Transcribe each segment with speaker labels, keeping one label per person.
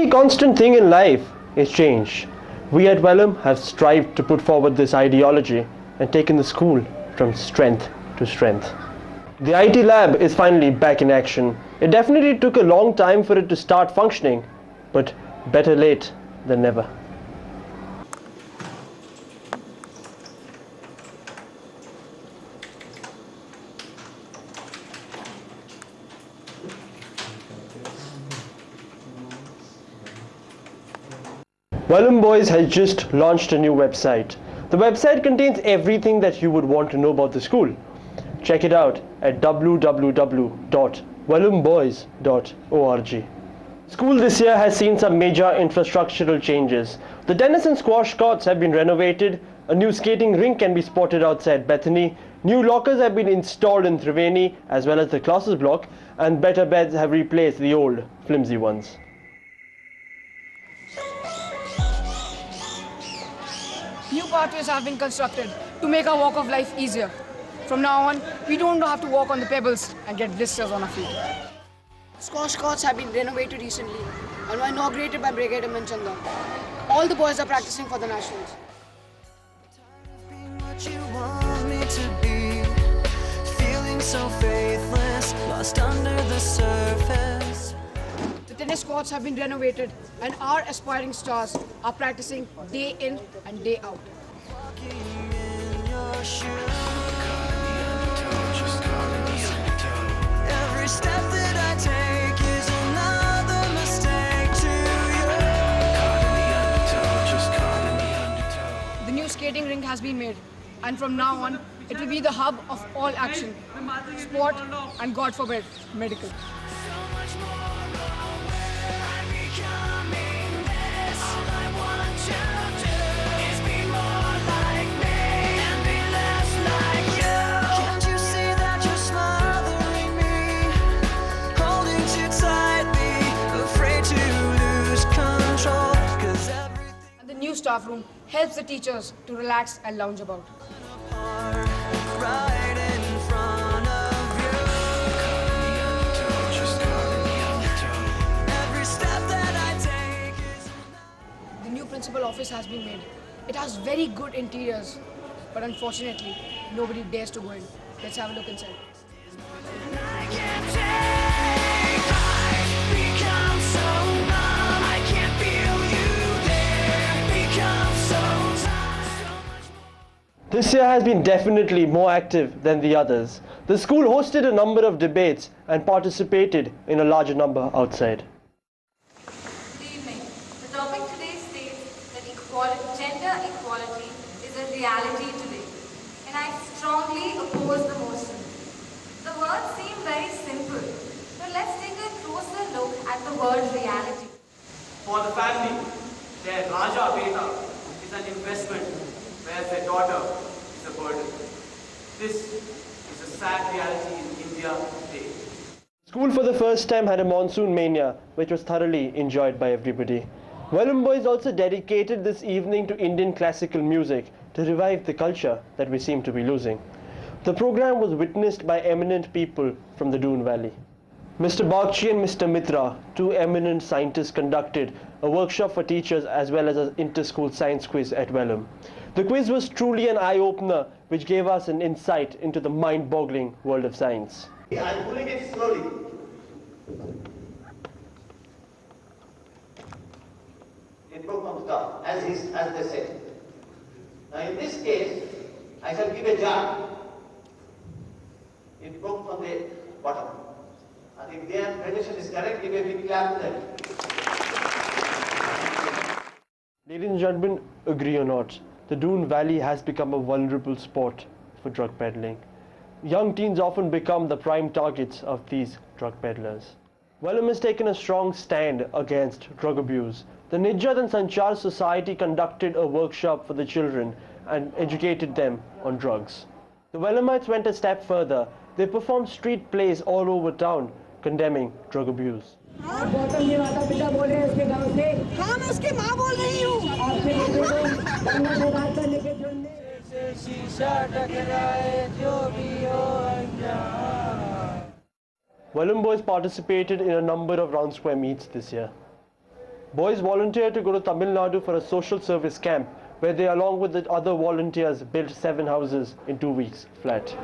Speaker 1: only constant thing in life is change. We at Welham have strived to put forward this ideology and taken the school from strength to strength. The IT lab is finally back in action. It definitely took a long time for it to start functioning, but better late than never. Welham Boys has just launched a new website. The website contains everything that you would want to know about the school. Check it out at www.welhamboys.org. School this year has seen some major infrastructural changes. The tennis and squash courts have been renovated, a new skating rink can be spotted outside Bethany, new lockers have been installed in Triveni as well as the classes block, and better beds have replaced the old, flimsy ones.
Speaker 2: New pathways have been constructed to make our walk of life easier. From now on, we don't have to walk on the pebbles and get blisters on our feet. Squash courts have been renovated recently and were inaugurated by Brigadier Manchanda. All the boys are practicing for the Nationals. The tennis courts have been renovated and our aspiring stars are practicing day in and day out.
Speaker 3: Every step that I take is another mistake to you.
Speaker 2: The new skating rink has been made, and from now on, it will be the hub of all action, sport, and God forbid, medical. Staff room helps the teachers to relax and lounge about. The new principal office has been made. It has very good interiors, but unfortunately, nobody dares to go in. Let's have a look inside.
Speaker 1: This year has been definitely more active than the others. The school hosted a number of debates and participated in a larger number outside.
Speaker 4: Good evening. The topic today states that gender equality is a reality today, and I strongly oppose the motion. The words seem very simple, but let's take a closer look at the word reality.
Speaker 5: For the family, their Raja Beta is an investment, whereas their daughter is a burden. This is a sad reality in India today.
Speaker 1: School for the first time had a monsoon mania, which was thoroughly enjoyed by everybody. Welham Boys also dedicated this evening to Indian classical music to revive the culture that we seem to be losing. The program was witnessed by eminent people from the Doon Valley. Mr. Bagchi and Mr. Mitra, two eminent scientists, conducted a workshop for teachers as well as an inter-school science quiz at Welham. The quiz was truly an eye-opener which gave us an insight into the mind-boggling world of science.
Speaker 6: I'm pulling it slowly. It broke from the top, as they said. Now in this case, I shall give a jar. It broke from the bottom. And if their prediction is correct, give a big clap to them.
Speaker 1: Ladies and gentlemen, agree or not, the Doon Valley has become a vulnerable spot for drug peddling. Young teens often become the prime targets of these drug peddlers. Welham has taken a strong stand against drug abuse. The Nijat and Sanchar Society conducted a workshop for the children and educated them on drugs. The Welhamites went a step further. They performed street plays all over town condemning drug abuse. Welham Boys participated in a number of round square meets this year. Boys volunteered to go to Tamil Nadu for a social service camp where they, along with the other volunteers, built 7 houses in 2 weeks flat.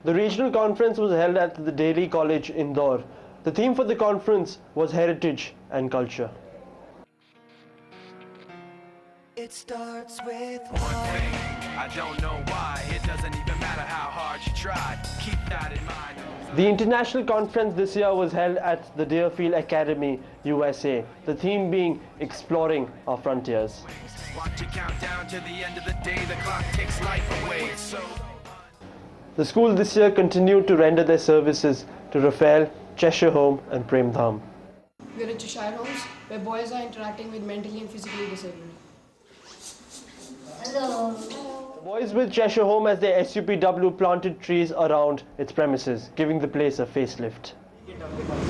Speaker 1: The regional conference was held at the Delhi College, Indore. The theme for the conference was heritage and culture.
Speaker 3: It starts with
Speaker 7: One thing, I don't know why. It doesn't even matter how hard you try. Keep that in mind.
Speaker 1: The international conference this year was held at the Deerfield Academy, USA. The theme being exploring our frontiers.
Speaker 7: Watch it count down to the end of the day. The clock takes life away. So
Speaker 1: The school this year continued to render their services to Raphael, Cheshire Home and Prem Dham.
Speaker 2: We are at Cheshire Homes, where boys are interacting with mentally and physically disabled.
Speaker 1: The boys with Cheshire Home as their SUPW planted trees around its premises, giving the place a facelift. The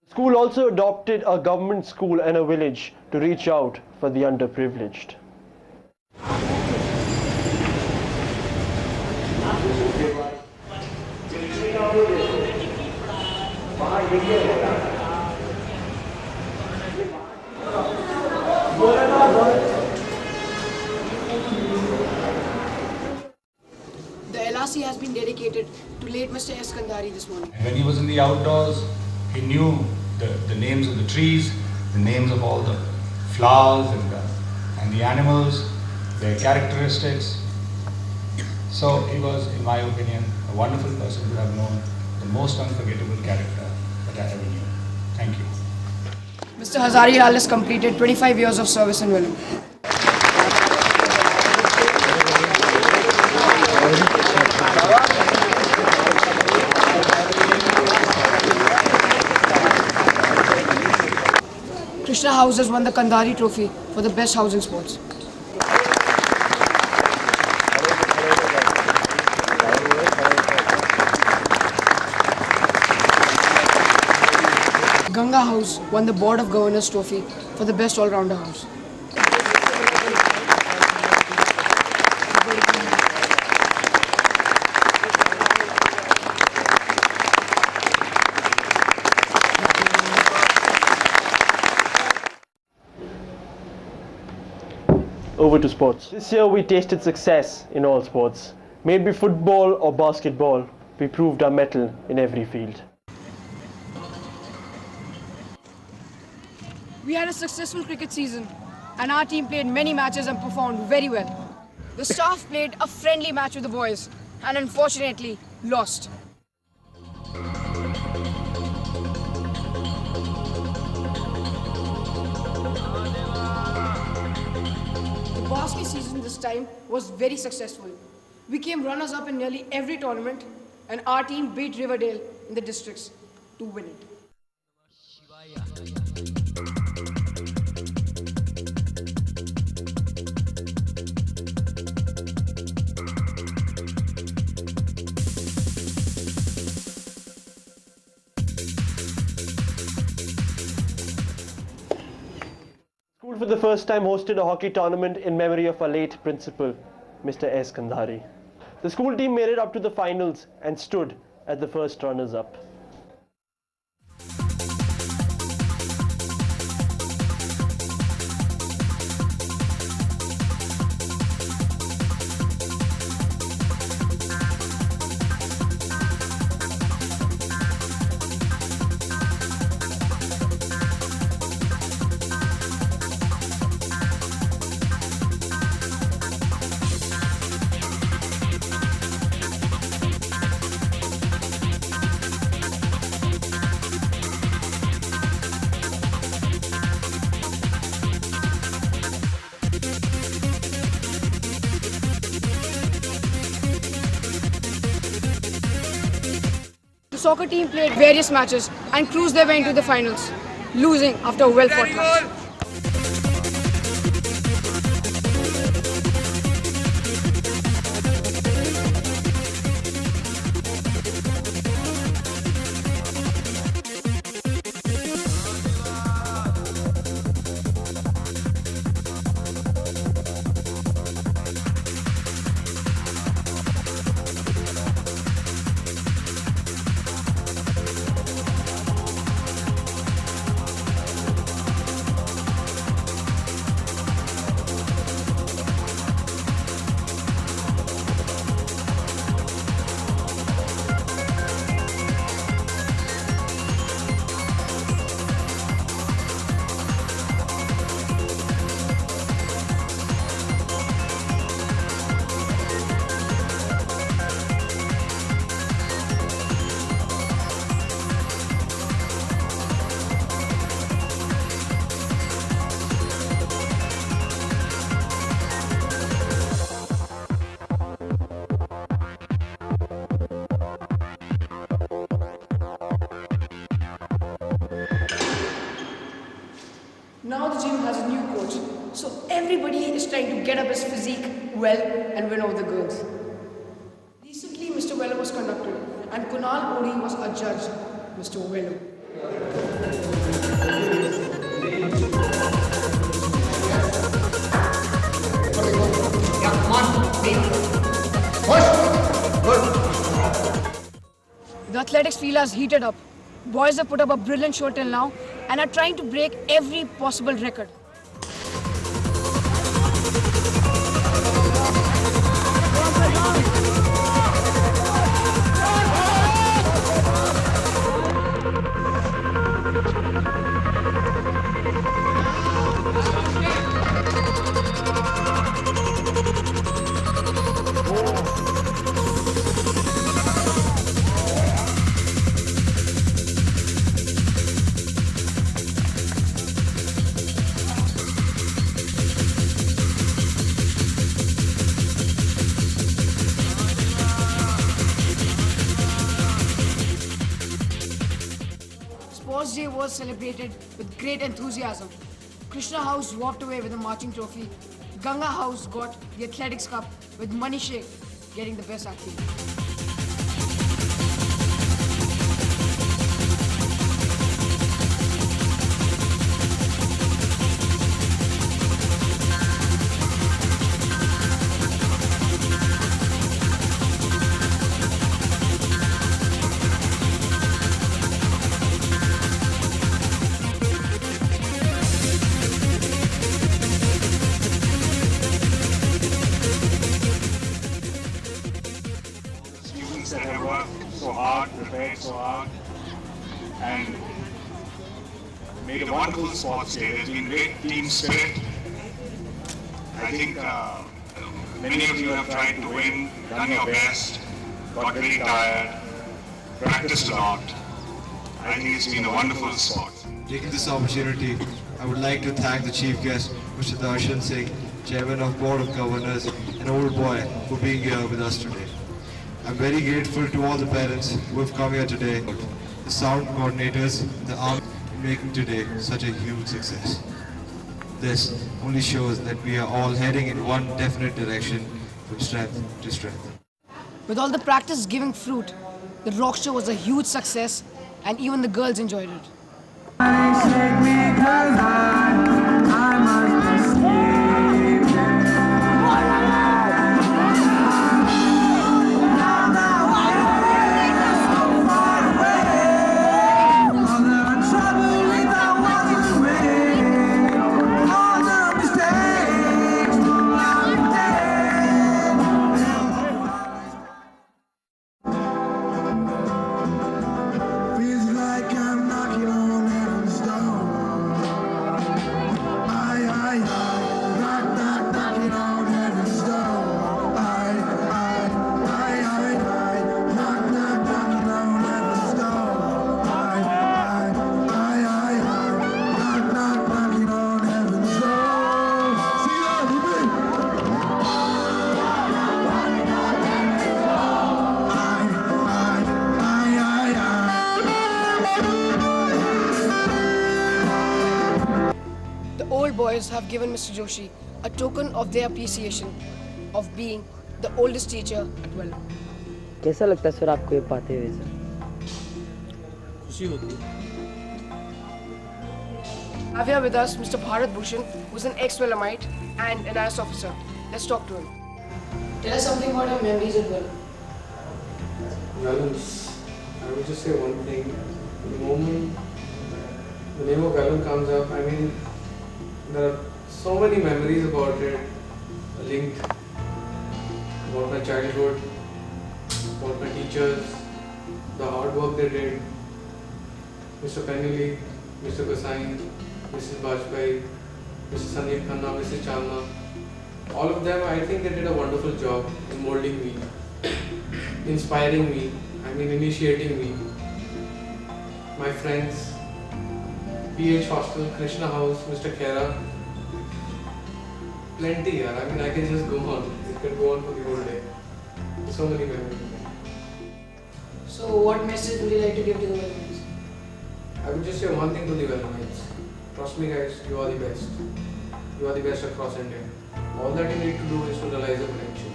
Speaker 1: school also adopted a government school and a village to reach out for the underprivileged.
Speaker 2: The LRC has been dedicated to late Mr. S. Kandhari this morning.
Speaker 8: And when he was in the outdoors, he knew the names of the trees, the names of all the flowers and the animals, their characteristics. So he was, in my opinion, a wonderful person to have known, the most unforgettable character that I ever knew. Thank you.
Speaker 2: Mr. Hazari Lal has completed 25 years of service in Welham. Krishna House has won the Kandhari Trophy for the best housing sports. Ganga House won the Board of Governors Trophy for the best all-rounder house.
Speaker 1: Over to sports. This year we tasted success in all sports. May it be football or basketball, we proved our mettle in every field.
Speaker 2: We had a successful cricket season and our team played many matches and performed very well. The staff played a friendly match with the boys and unfortunately lost. The basket season this time was very successful. We came runners-up in nearly every tournament and our team beat Riverdale in the districts to win it.
Speaker 1: School for the first time hosted a hockey tournament in memory of our late principal, Mr. S. Kandhari. The school team made it up to the finals and stood as the first runners-up.
Speaker 2: The soccer team played various matches and cruised their way into the finals, losing after a well-fought match. Now the gym has a new coach, so everybody is trying to get up his physique well and win over the girls. Recently, Mr. Welham was conducted, and Kunal Odi was a judge. Mr. Welham. The athletics field has heated up. Boys have put up a brilliant show till now and are trying to break every possible record. Sports Day was celebrated with great enthusiasm. Krishna House walked away with a marching trophy. Ganga House got the Athletics Cup with Mani Sheikh getting the best athlete.
Speaker 8: That have worked so hard, prepared so hard, and made a wonderful sports day. There's been great team spirit. I think many of you have tried to win, done your best, got very tired, practiced a lot. I think it's been a wonderful sport.
Speaker 9: Taking this opportunity, I would like to thank the chief guest, Mr. Darshan Singh, Chairman of Board of Governors, and Old Boy, for being here with us today. I'm very grateful to all the parents who have come here today, the sound coordinators, the army, in making today such a huge success. This only shows that we are all heading in one definite direction, from strength to strength.
Speaker 2: With all the practice giving fruit, the rock show was a huge success and even the girls enjoyed it. Boys have given Mr. Joshi a token of their appreciation of being the oldest teacher at Welham.
Speaker 10: कैसा लगता है sir आपको ये पाते हुए sir?
Speaker 5: खुशी होती है.
Speaker 2: I have here with us Mr. Bharat Bhushan, who is an ex-Welhamite and an IS officer. Let's talk to him. Tell us something about your memories at Welham.
Speaker 11: Welham, I would just say one thing. The moment the name of Welham comes up, I mean, there are so many memories about it, linked about my childhood, about my teachers, the hard work they did, Mr. Penny, Mr. Gosain, Mrs. Bajpai, Mr. Sandeep Khanna, Mrs. Chalna. All of them, I think they did a wonderful job in molding me, inspiring me, initiating me. My friends, PH Hostel, Krishna House, Mr. Khera. Plenty here. I can just go on. It can go on for the whole day. So many memories.
Speaker 2: So what message would you like to give to the Welhamites?
Speaker 11: I would just say one thing to the Welhamites. Trust me guys, you are the best. You are the best across India. All that you need to do is to realize your potential.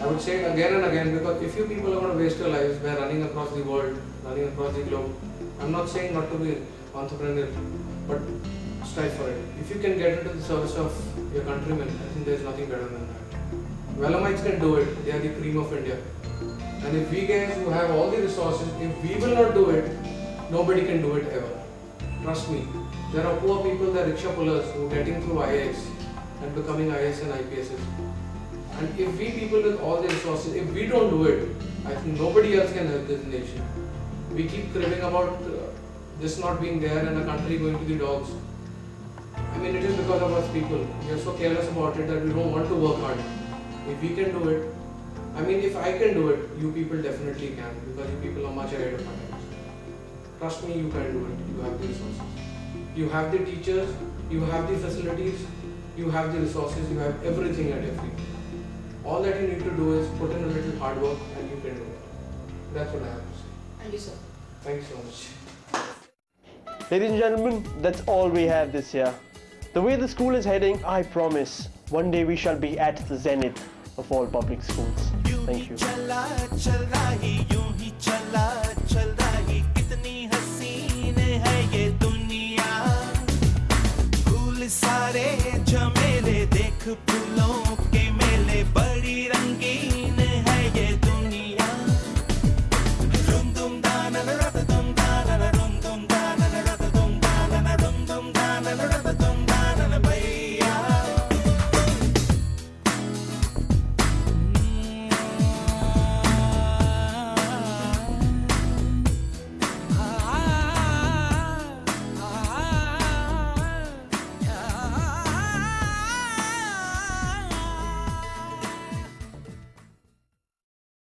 Speaker 11: I would say it again and again, because if you people are going to waste your lives by running across the world, running across the globe, I'm not saying not to be entrepreneurial, but strive for it. If you can get into the service of your countrymen, I think there's nothing better than that. Welhamites can do it. They are the cream of India. And if we guys who have all the resources, if we will not do it, nobody can do it ever. Trust me. There are poor people, there are rickshaw pullers who are getting through IAS and becoming IAS and IPSs. And if we people with all the resources, if we don't do it, I think nobody else can help this nation. We keep craving about this not being there and a country going to the dogs. I mean, it is because of us people. We are so careless about it that we don't want to work hard. If we can do it, I mean, if I can do it, you people definitely can, because you people are much ahead of my times. Trust me, you can do it. You have the resources. You have the teachers, you have the facilities, you have the resources, you have everything at your feet. All that you need to do is put in a little hard work and you can do it. That's what I have to say.
Speaker 2: Thank you, sir.
Speaker 11: Thank you so much.
Speaker 1: Ladies and gentlemen, that's all we have this year. The way the school is heading, I promise, one day we shall be at the zenith of all public schools. Thank you.
Speaker 3: सारे झमेले देख फूलों के मेले बड़ी